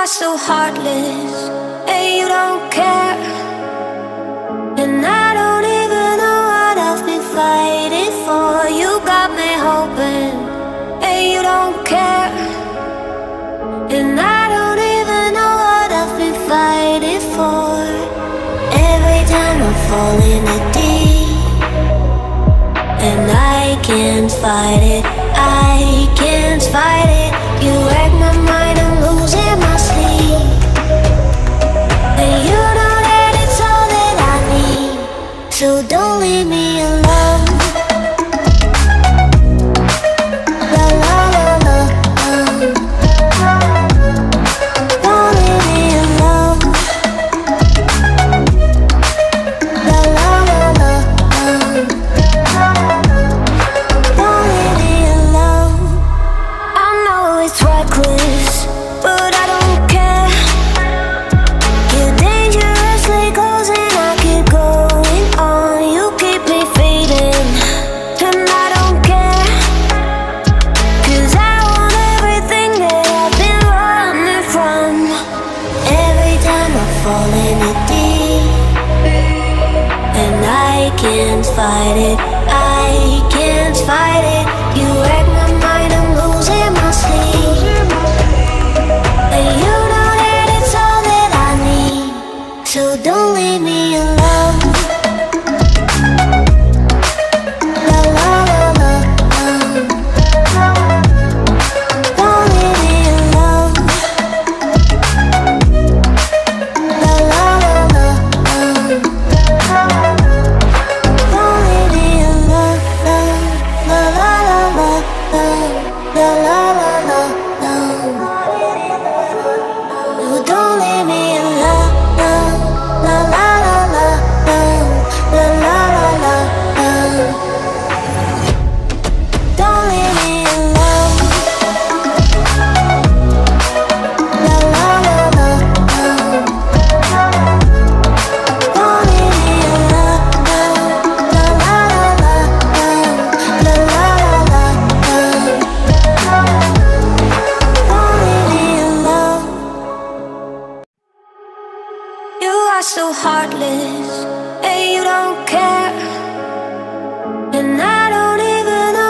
are so heartless, and you don't care. And I don't even know what I've been fighting for. You got me hoping, and you don't care. And I don't even know what I've been fighting for. Every time I fall in the deep, and I can't fight it, I can't fight it. You wreck my mind, I'm losing my sleep. And you know that it's all that I need, so don't leave me alone. La la la la, don't leave me alone. La la la la, don't leave me alone. I know it's reckless, but I don't care. You're dangerously close and I keep going on. You keep me fading, and I don't care. 'Cause I want everything that I've been running from. Every time I fall in the deep, and I can't fight it, I can't fight it. You wreck my mind, I'm losing my sleep. And you know that it's all that I need, so don't leave me alone. La la la la, don't leave me alone. La la la la, don't leave me alone. La la la la, la la la la, no, don't leave me alone. La la la la, la la la la, don't leave me alone. La la la la, don't leave me alone. La la la la, la la la la, don't leave me alone. You are so heartless,